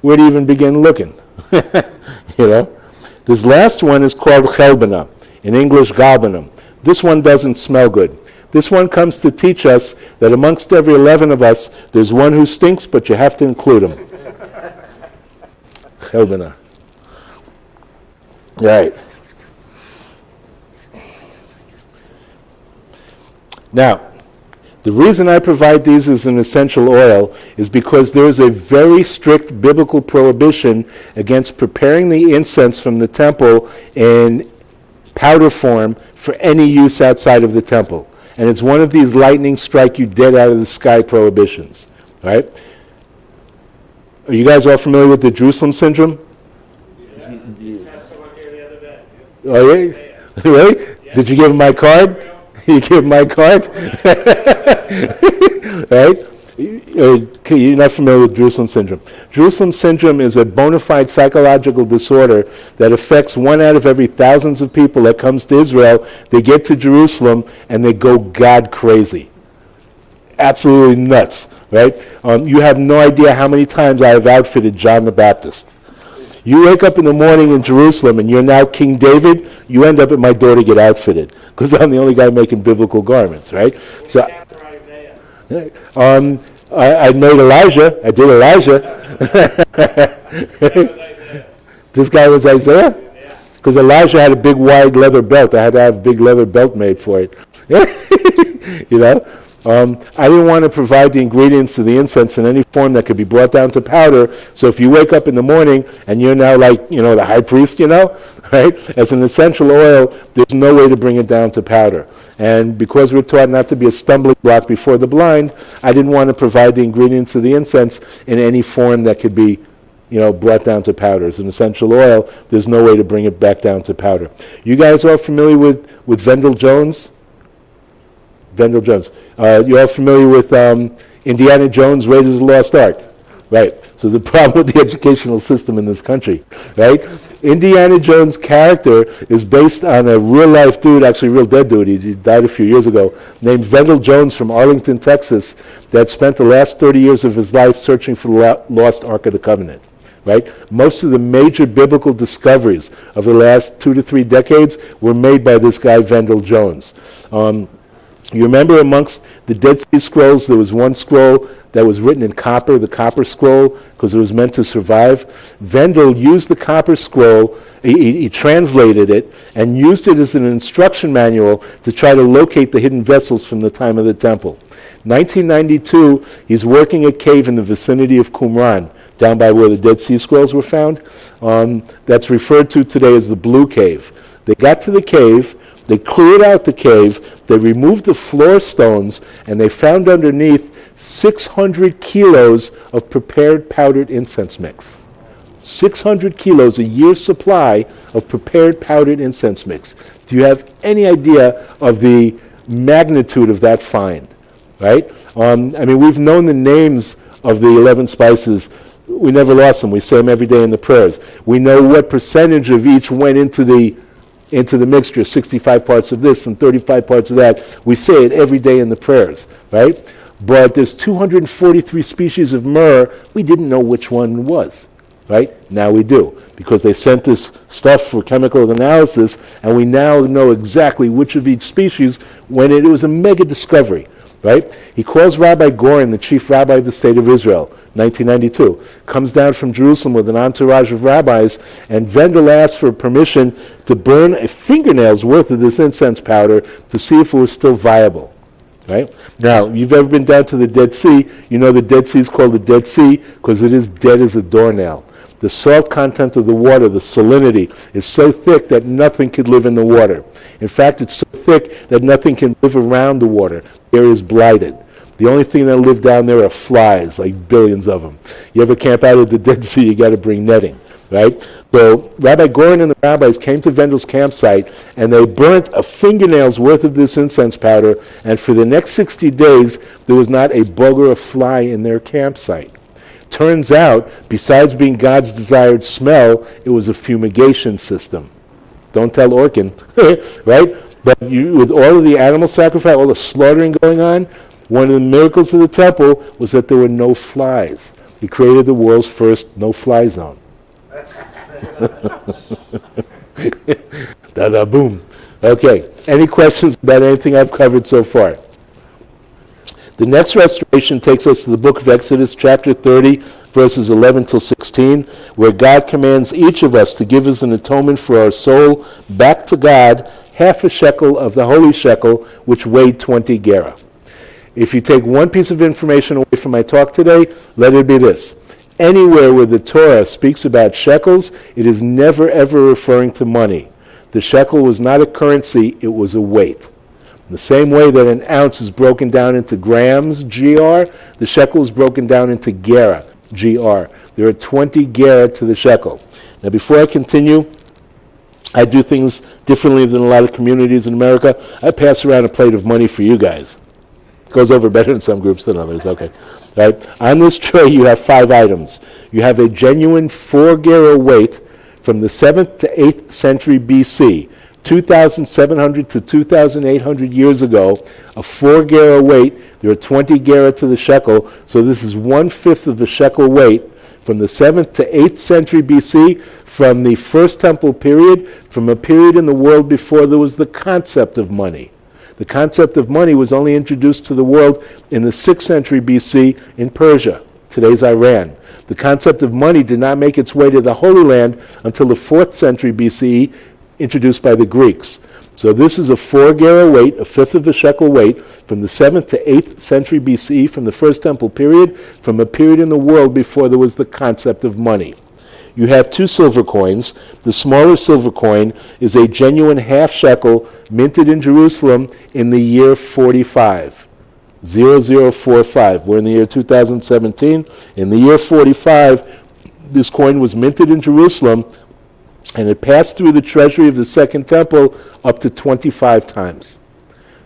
[SPEAKER 1] Where do you even begin looking? You know? This last one is called chelbana. In English, galbanum. This one doesn't smell good. This one comes to teach us that amongst every 11 of us, there's one who stinks, but you have to include him. Chelbana. All right. Now, the reason I provide these as an essential oil is because there is a very strict biblical prohibition against preparing the incense from the temple in powder form for any use outside of the temple. And it's one of these lightning strike you dead out of the sky prohibitions, right? Are you guys all familiar with the Jerusalem syndrome?
[SPEAKER 2] Had someone here the other day.
[SPEAKER 1] Oh, yeah? Really? Yeah. Did you give him my card? You give him my card? Right? You're not familiar with Jerusalem syndrome. Jerusalem syndrome is a bona fide psychological disorder that affects 1 out of every thousands of people that comes to Israel. They get to Jerusalem and they go God crazy. Absolutely nuts, right? You have no idea how many times I have outfitted John the Baptist. You wake up in the morning in Jerusalem and you're now King David, you end up at my door to get outfitted because I'm the only guy making biblical garments, right? So, I made Elijah. I did Elijah. This guy was Isaiah? Because Elijah had a big wide leather belt. I had to have a big leather belt made for it. You know? I didn't want to provide the ingredients to the incense in any form that could be brought down to powder. So if you wake up in the morning and you're now like, you know, the high priest, you know, right? As an essential oil, there's no way to bring it down to powder. And because we're taught not to be a stumbling block before the blind, I didn't want to provide the ingredients of the incense in any form that could be, you know, brought down to powder. As an essential oil, there's no way to bring it back down to powder. You guys are familiar with Vendel Jones? Vendel Jones. You all familiar with Indiana Jones, Raiders of the Lost Ark? Right. So there's a problem with the educational system in this country, right? Indiana Jones' character is based on a real-life dude, actually a real dead dude, he died a few years ago, named Vendel Jones from Arlington, Texas, that spent the last 30 years of his life searching for the lost Ark of the Covenant. Right? Most of the major biblical discoveries of the last 2 to 3 decades were made by this guy, Vendel Jones. You remember amongst the Dead Sea Scrolls, there was one scroll that was written in copper, the copper scroll, because it was meant to survive. Vendel used the copper scroll, he translated it, and used it as an instruction manual to try to locate the hidden vessels from the time of the temple. 1992, he's working a cave in the vicinity of Qumran, down by where the Dead Sea Scrolls were found. That's referred to today as the Blue Cave. They got to the cave, they cleared out the cave, they removed the floor stones, and they found underneath 600 kilos of prepared powdered incense mix. 600 kilos, a year's supply of prepared powdered incense mix. Do you have any idea of the magnitude of that find? Right? I mean, we've known the names of the 11 spices. We never lost them. We say them every day in the prayers. We know what percentage of each went into the mixture, 65 parts of this and 35 parts of that. We say it every day in the prayers, right? But there's 243 species of myrrh. We didn't know which one was, right? Now we do, because they sent this stuff for chemical analysis, and we now know exactly which of each species when it was a mega discovery, right? He calls Rabbi Goren, the chief rabbi of the state of Israel, 1992, comes down from Jerusalem with an entourage of rabbis, and Vendel asks for permission to burn a fingernail's worth of this incense powder to see if it was still viable, right? Now, you've ever been down to the Dead Sea, you know the Dead Sea is called the Dead Sea because it is dead as a doornail. The salt content of the water, the salinity, is so thick that nothing could live in the water. In fact, it's so thick that nothing can live around the water. The area is blighted. The only thing that live down there are flies, like billions of them. You ever camp out at the Dead Sea, you got to bring netting, right? So Rabbi Goren and the rabbis came to Vendel's campsite, and they burnt a fingernail's worth of this incense powder, and for the next 60 days, there was not a bug or a fly in their campsite. Turns out, besides being God's desired smell, it was a fumigation system. Don't tell Orkin, right? But with all of the animal sacrifice, all the slaughtering going on, one of the miracles of the temple was that there were no flies. He created the world's first no-fly zone. Da-da, boom. Okay, any questions about anything I've covered so far? The next restoration takes us to the book of Exodus, chapter 30, verses 11 till 16, where God commands each of us to give as an atonement for our soul back to God half a shekel of the holy shekel, which weighed 20 gerah. If you take one piece of information away from my talk today, let it be this. Anywhere where the Torah speaks about shekels, it is never ever referring to money. The shekel was not a currency, it was a weight. In the same way that an ounce is broken down into grams, GR, the shekel is broken down into gerah, GR. There are 20 gerah to the shekel. Now before I continue, I do things differently than a lot of communities in America. I pass around a plate of money for you guys. It goes over better in some groups than others, okay. Right? On this tray you have 5 items. You have a genuine 4 gerah weight from the 7th to 8th century BC. 2,700 to 2,800 years ago, a 4 gerah weight. There are 20 gerah to the shekel, so this is 1/5 of the shekel weight from the 7th to 8th century BC, from the First Temple period, from a period in the world before there was the concept of money. The concept of money was only introduced to the world in the 6th century BC in Persia, today's Iran. The concept of money did not make its way to the Holy Land until the 4th century BCE, introduced by the Greeks. So this is a 4 gerah weight, a 1/5 of a shekel weight, from the 7th to 8th century BCE, from the First Temple period, from a period in the world before there was the concept of money. You have 2 silver coins. The smaller silver coin is a genuine half shekel minted in Jerusalem in the year 45. 0045. We're in the year 2017. In the year 45, this coin was minted in Jerusalem, and it passed through the treasury of the Second Temple up to 25 times.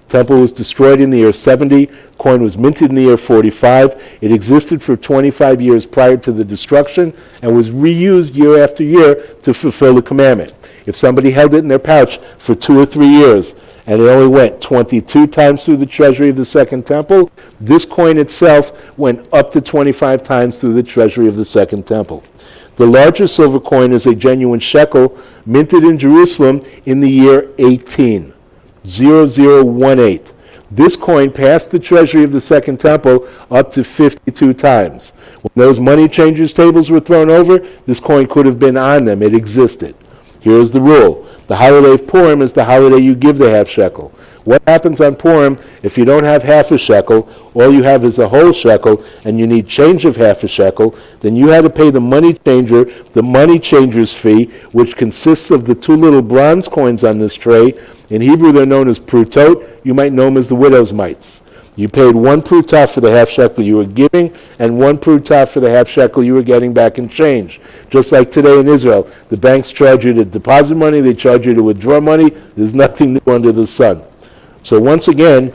[SPEAKER 1] Temple was destroyed in the year 70. Coin was minted in the year 45. It existed for 25 years prior to the destruction and was reused year after year to fulfill the commandment. If somebody held it in their pouch for 2 or 3 years and it only went 22 times through the treasury of the Second Temple, this coin itself went up to 25 times through the treasury of the Second Temple. The larger silver coin is a genuine shekel minted in Jerusalem in the year 18. 0018. This coin passed the treasury of the Second Temple up to 52 times. When those money changers tables were thrown over, this coin could have been on them. It existed. Here's the rule. The holiday of Purim is the holiday you give the half shekel. What happens on Purim if you don't have half a shekel, all you have is a whole shekel, and you need change of half a shekel, then you had to pay the money changer, the money changer's fee, which consists of the 2 little bronze coins on this tray. In Hebrew, they're known as prutot. You might know them as the widow's mites. You paid 1 prutah for the half shekel you were giving, and 1 prutah for the half shekel you were getting back in change. Just like today in Israel, the banks charge you to deposit money, they charge you to withdraw money. There's nothing new under the sun. So once again,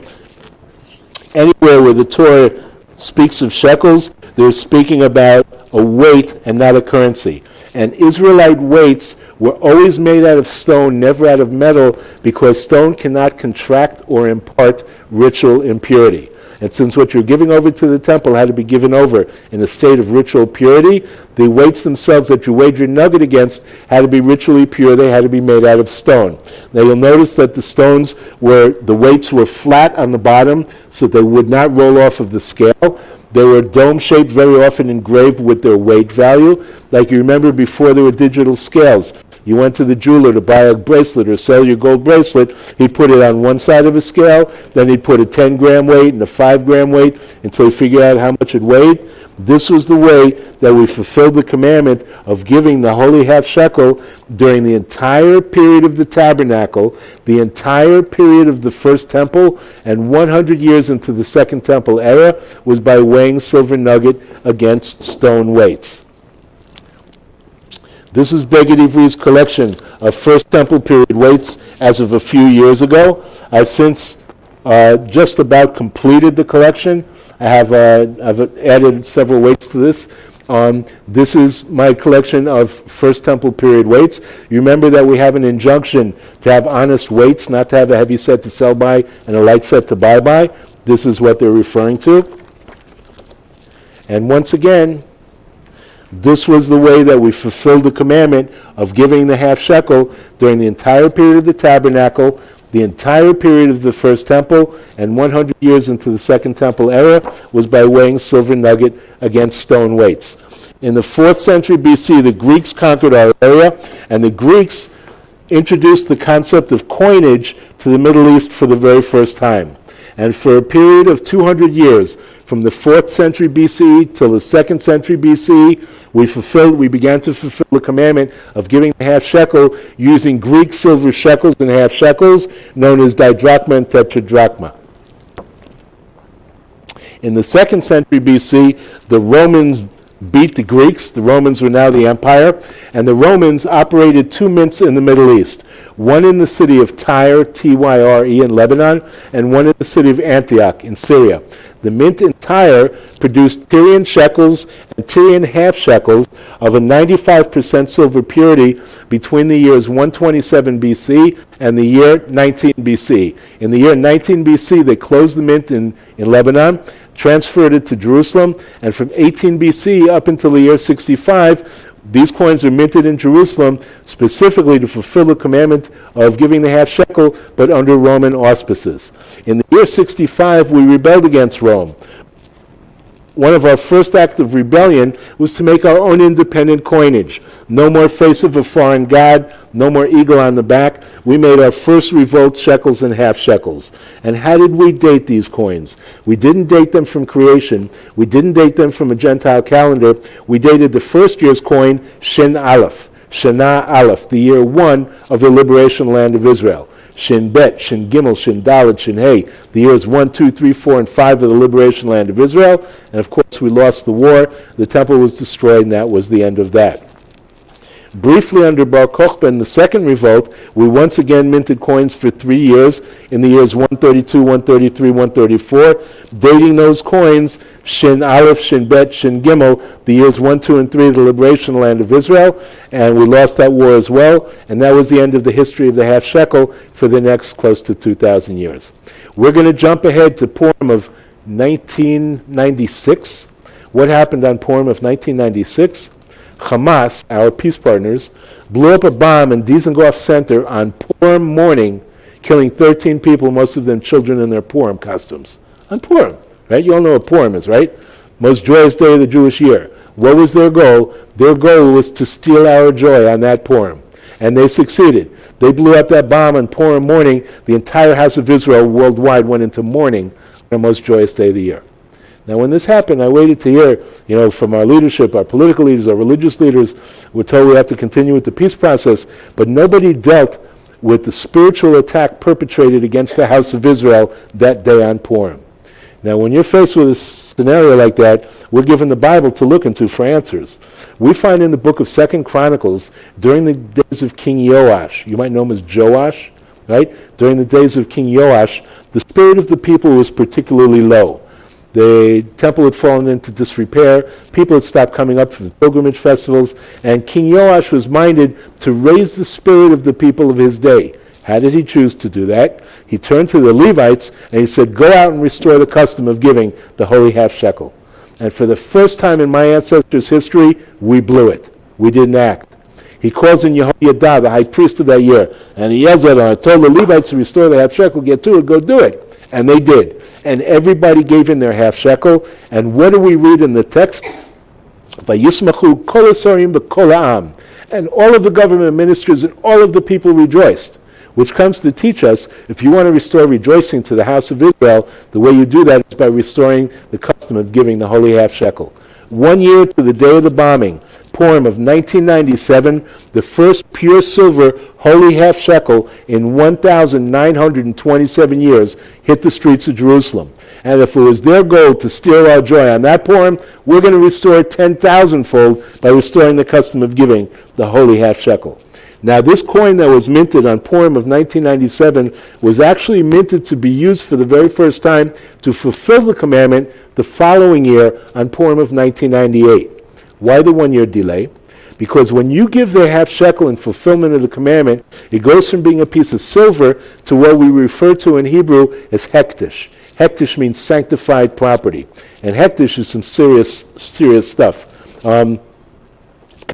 [SPEAKER 1] anywhere where the Torah speaks of shekels, they're speaking about a weight and not a currency. And Israelite weights were always made out of stone, never out of metal, because stone cannot contract or impart ritual impurity. And since what you're giving over to the temple had to be given over in a state of ritual purity, the weights themselves that you weighed your nugget against had to be ritually pure. They had to be made out of stone. Now you'll notice that the weights were flat on the bottom so they would not roll off of the scale. They were dome-shaped, very often engraved with their weight value. Like you remember before there were digital scales. You went to the jeweler to buy a bracelet or sell your gold bracelet. He'd put it on one side of a scale, then he'd put a 10-gram weight and a 5-gram weight until he figured out how much it weighed. This was the way that we fulfilled the commandment of giving the holy half shekel during the entire period of the tabernacle, the entire period of the first temple, and 100 years into the second temple era was by weighing silver nugget against stone weights. This is Beged Ivri's collection of first temple period weights as of a few years ago. I've since just about completed the collection. I've added several weights to this. This is my collection of First Temple period weights. You remember that we have an injunction to have honest weights, not to have a heavy set to sell by and a light set to buy by. This is what they're referring to. And once again, this was the way that we fulfilled the commandment of giving the half shekel during the entire period of the tabernacle, the entire period of the first temple, and 100 years into the second temple era was by weighing silver nugget against stone weights. In the 4th century BC, the Greeks conquered our area, and the Greeks introduced the concept of coinage to the Middle East for the very first time. And for a period of 200 years, from the 4th century BC till the 2nd century BC, we began to fulfill the commandment of giving the half shekel using Greek silver shekels and half shekels, known as didrachma and tetradrachma. In the 2nd century BC, the Romans beat the Greeks. The Romans were now the empire, and the Romans operated 2 mints in the Middle East. One in the city of Tyre, Tyre, in Lebanon, and one in the city of Antioch in Syria. The mint in Tyre produced Tyrian shekels and Tyrian half shekels of a 95% silver purity between the years 127 BC and the year 19 BC. In the year 19 BC, they closed the mint in Lebanon, transferred it to Jerusalem, and from 18 BC up until the year 65, these coins are minted in Jerusalem specifically to fulfill the commandment of giving the half shekel, but under Roman auspices. In the year 65, we rebelled against Rome. One of our first acts of rebellion was to make our own independent coinage. No more face of a foreign god, no more eagle on the back. We made our first revolt shekels and half shekels. And how did we date these coins? We didn't date them from creation. We didn't date them from a Gentile calendar. We dated the first year's coin, Shin Aleph, Shana Aleph, the year 1 of the liberation land of Israel. Shin Bet, Shin Gimel, Shin Dalet, Shin Hey, the years 1, 2, 3, 4, and 5 of the liberation land of Israel. And of course, we lost the war. The temple was destroyed, and that was the end of that. Briefly under Bar Kokhba in the second revolt, we once again minted coins for 3 years, in the years 132, 133, 134, dating those coins, Shin Aleph, Shin Bet, Shin Gimel, the years 1, 2, and 3 of the liberation land of Israel, and we lost that war as well, and that was the end of the history of the half shekel for the next close to 2,000 years. We're going to jump ahead to Purim of 1996. What happened on Purim of 1996? Hamas, our peace partners, blew up a bomb in Dizengoff Center on Purim morning, killing 13 people, most of them children in their Purim costumes. On Purim, right? You all know what Purim is, right? Most joyous day of the Jewish year. What was their goal? Their goal was to steal our joy on that Purim. And they succeeded. They blew up that bomb on Purim morning. The entire house of Israel worldwide went into mourning on the most joyous day of the year. Now, when this happened, I waited to hear, from our leadership, our political leaders, our religious leaders. We're told we have to continue with the peace process, but nobody dealt with the spiritual attack perpetrated against the house of Israel that day on Purim. Now, when you're faced with a scenario like that, we're given the Bible to look into for answers. We find in the book of 2 Chronicles, during the days of King Joash, you might know him as Joash, right? During the days of King Joash, the spirit of the people was particularly low. The temple had fallen into disrepair. People had stopped coming up for the pilgrimage festivals. And King Joash was minded to raise the spirit of the people of his day. How did he choose to do that? He turned to the Levites and he said, go out and restore the custom of giving the holy half shekel. And for the first time in my ancestors' history, we blew it. We didn't act. He calls in Yehoiada, the high priest of that year, and he yells at him, I told the Levites to restore the half shekel, get to it, go do it. And they did. And everybody gave in their half shekel. And what do we read in the text? Vayismachu kol hasarim v'kol ha'am. And all of the government ministers and all of the people rejoiced, which comes to teach us, if you want to restore rejoicing to the house of Israel, the way you do that is by restoring the custom of giving the Holy Half Shekel. 1 year to the day of the bombing, Purim of 1997, the first pure silver Holy Half Shekel in 1,927 years hit the streets of Jerusalem. And if it was their goal to steal our joy on that Purim, we're going to restore it 10,000-fold by restoring the custom of giving the Holy Half Shekel. Now, this coin that was minted on Purim of 1997 was actually minted to be used for the very first time to fulfill the commandment the following year on Purim of 1998. Why the 1 year delay? Because when you give the half shekel in fulfillment of the commandment, it goes from being a piece of silver to what we refer to in Hebrew as hektish. Hektish means sanctified property. And hektish is some serious stuff.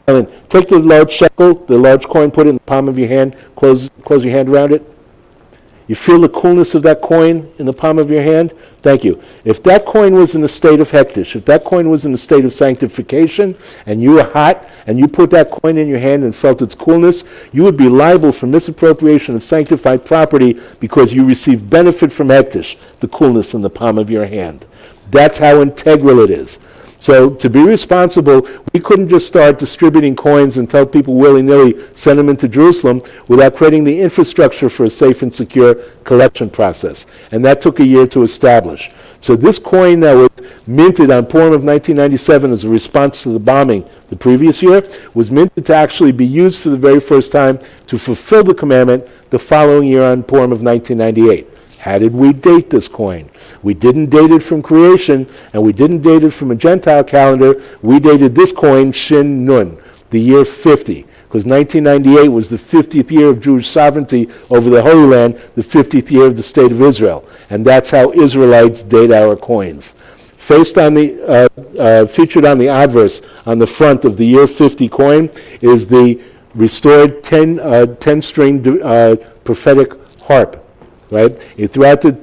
[SPEAKER 1] Alan, take the large shekel, the large coin, put it in the palm of your hand, close your hand around it. You feel the coolness of that coin in the palm of your hand? Thank you. If that coin was in a state of hektish, if that coin was in a state of sanctification, and you were hot, and you put that coin in your hand and felt its coolness, you would be liable for misappropriation of sanctified property because you received benefit from hektish, the coolness in the palm of your hand. That's how integral it is. So to be responsible, we couldn't just start distributing coins and tell people willy-nilly, send them into Jerusalem, without creating the infrastructure for a safe and secure collection process. And that took a year to establish. So this coin that was minted on Purim of 1997 as a response to the bombing the previous year was minted to actually be used for the very first time to fulfill the commandment the following year on Purim of 1998. How did we date this coin? We didn't date it from creation, and we didn't date it from a Gentile calendar. We dated this coin Shin Nun, the year 50, because 1998 was the 50th year of Jewish sovereignty over the Holy Land, the 50th year of the State of Israel. And that's how Israelites date our coins. Featured on the obverse on the front of the year 50 coin is the restored 10-string prophetic harp. Right? Throughout the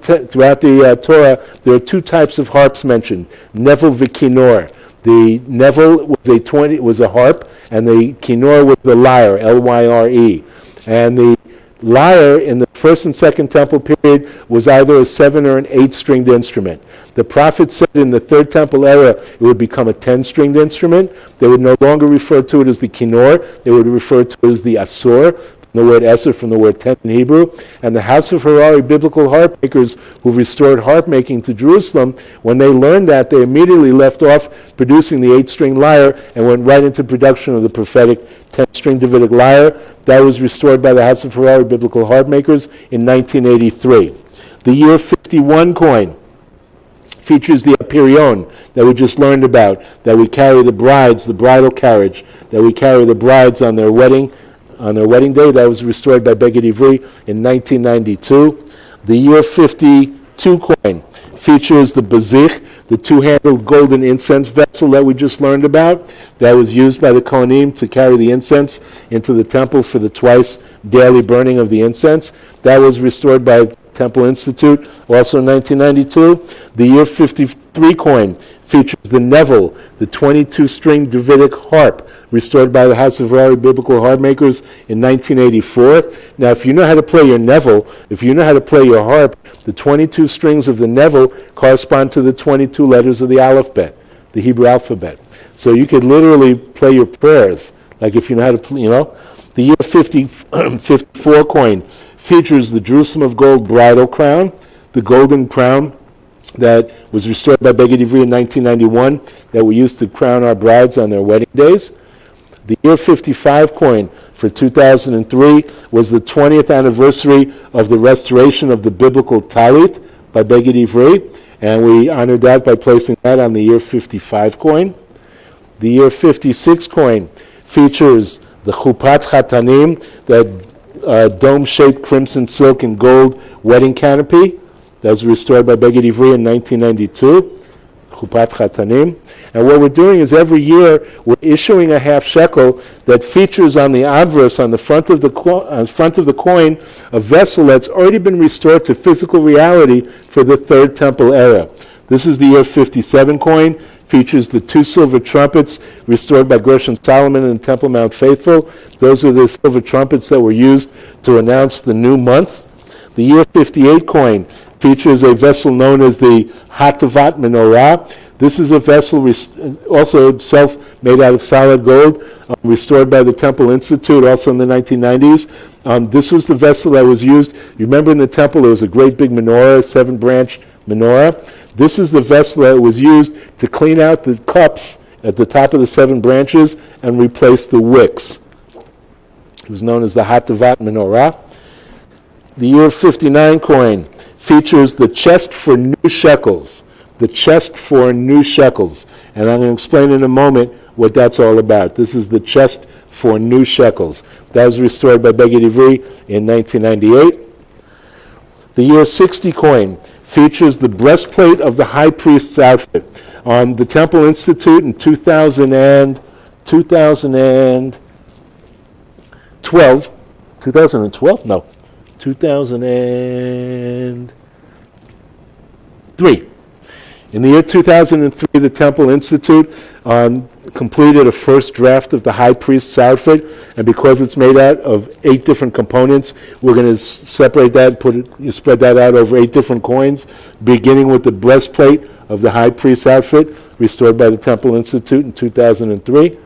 [SPEAKER 1] Torah, there are two types of harps mentioned: nevel v'kinor. The nevel was a harp, and the kinor was the lyre, L-Y-R-E. And the lyre in the first and second temple period was either a 7 or an 8-stringed instrument. The prophet said in the third temple era it would become a 10-stringed instrument. They would no longer refer to it as the kinor; they would refer to it as the asor. The word Eser from the word 10 in Hebrew. And the House of Harari biblical harp makers who restored harp making to Jerusalem, when they learned that, they immediately left off producing the 8-string lyre and went right into production of the prophetic 10-string Davidic lyre. That was restored by the House of Harari biblical harp makers in 1983. The year 51 coin features the Apirion that we just learned about, that we carry the brides, the bridal carriage, that we carry the brides on their wedding day. That was restored by Beged Ivri in 1992. The year 52 coin features the Bazich, the two-handled golden incense vessel that we just learned about, that was used by the Kohanim to carry the incense into the temple for the twice daily burning of the incense. That was restored by Temple Institute, also in 1992. The year 53 coin features the nevel, the 22-string Davidic harp, restored by the House of Harari biblical harp makers in 1984. Now, if you know how to play your nevel, if you know how to play your harp, the 22 strings of the nevel correspond to the 22 letters of the alphabet, the Hebrew alphabet. So you could literally play your prayers, like if you know how to play, The year 54 coin features the Jerusalem of Gold bridal crown, the golden crown that was restored by Beged Ivri in 1991, that we used to crown our brides on their wedding days. The year 55 coin for 2003 was the 20th anniversary of the restoration of the biblical talit by Beged Ivri, and we honored that by placing that on the year 55 coin. The year 56 coin features the Chupat Chatanim, that dome-shaped crimson silk and gold wedding canopy that was restored by Beged Ivri in 1992. Chupat Chatanim. And what we're doing is every year we're issuing a half shekel that features on the obverse, on the front of the coin, a vessel that's already been restored to physical reality for the third temple era. This is the year 57 coin. Features the 2 silver trumpets restored by Gershon Solomon in the Temple Mount Faithful. Those are the silver trumpets that were used to announce the new month. The year 58 coin features a vessel known as the Hatavat Menorah. This is a vessel also itself made out of solid gold, restored by the Temple Institute also in the 1990s. This was the vessel that was used. You remember in the temple there was a great big menorah, 7-branch menorah. This is the vessel that was used to clean out the cups at the top of the 7 branches and replace the wicks. It was known as the Hatavat Menorah. The year 59 coin features the chest for new shekels. The chest for new shekels. And I'm going to explain in a moment what that's all about. This is the chest for new shekels. That was restored by Beged Ivri in 1998. The year 60 coin features the breastplate of the high priest's outfit. On the Temple Institute in 2012, 2003. In the year 2003, the Temple Institute completed a first draft of the high priest's outfit, and because it's made out of 8 different components, we're going to separate that, spread that out over 8 different coins, beginning with the breastplate of the high priest's outfit, restored by the Temple Institute in 2003.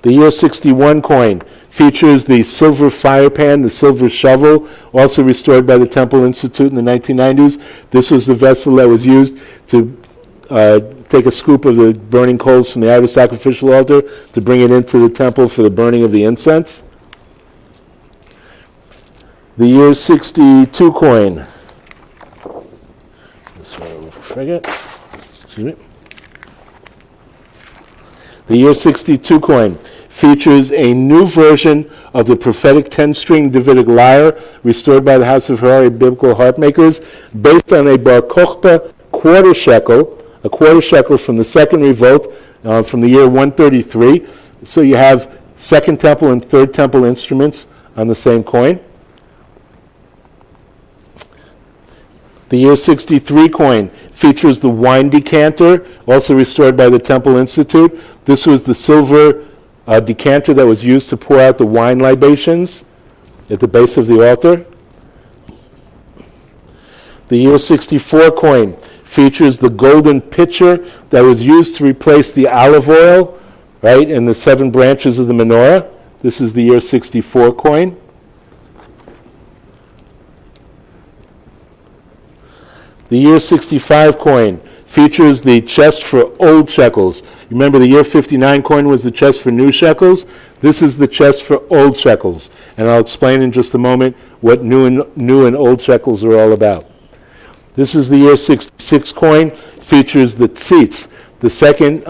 [SPEAKER 1] The year 61 coin features the silver fire pan, the silver shovel, also restored by the Temple Institute in the 1990s. This was the vessel that was used to take a scoop of the burning coals from the outer sacrificial altar to bring it into the temple for the burning of the incense. The year 62 coin. Excuse me. The year 62 coin features a new version of the prophetic 10-string Davidic lyre restored by the House of Harari Biblical Harp Makers, based on a Bar Kokhba quarter shekel from the Second Revolt from the year 133. So you have Second Temple and Third Temple instruments on the same coin. The year 63 coin features the wine decanter, also restored by the Temple Institute. This was the silver decanter that was used to pour out the wine libations at the base of the altar. The year 64 coin features the golden pitcher that was used to replace the olive oil, right, in the 7 branches of the menorah. This is the year 64 coin. The year 65 coin features the chest for old shekels. Remember, the year 59 coin was the chest for new shekels. This is the chest for old shekels. And I'll explain in just a moment what new and old shekels are all about. This is the year 66 coin, features the tzitz, the second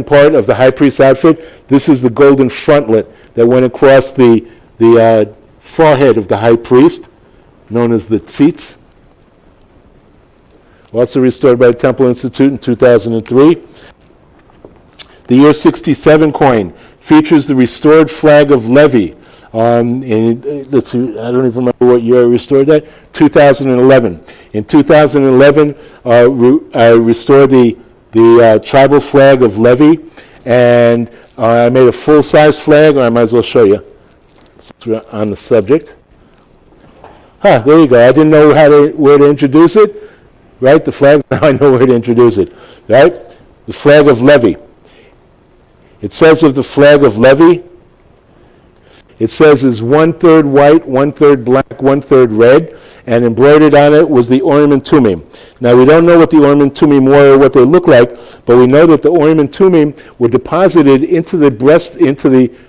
[SPEAKER 1] part of the high priest's outfit. This is the golden frontlet that went across the forehead of the high priest, known as the tzitz. Also restored by the Temple Institute in 2003. The year 67 coin features the restored flag of Levi. Let's see, I don't even remember what year I restored that. 2011. In 2011, I restored the tribal flag of Levi, and I made a full-size flag, or I might as well show you since we're on the subject. There you go. I didn't know where to introduce it. Right, the flag, now I know where to introduce it. Right? The flag of Levi. It says of the flag of Levi, it says is 1/3 white, 1/3 black, 1/3 red, and embroidered on it was the Urim and Tumim. Now we don't know what the Urim and Tumim were or what they look like, but we know that the Urim and Tumim were deposited into the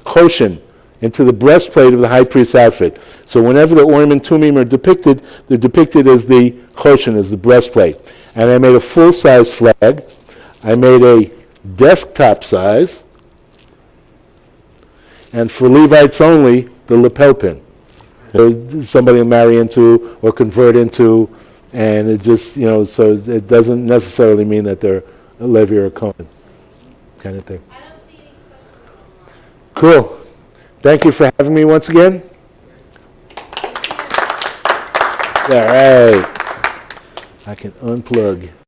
[SPEAKER 1] choshen, into the breastplate of the high priest's outfit. So whenever the Urim and Tumim are depicted, they're depicted as the choshen, as the breastplate. And I made a full-size flag. I made a desktop size. And for Levites only, the lapel pin. Somebody will marry into or convert into, and it just, so it doesn't necessarily mean that they're a Levi or a Cohen kind of thing.
[SPEAKER 2] I don't see any questions online.
[SPEAKER 1] Cool. Thank you for having me once again. All right. I can unplug.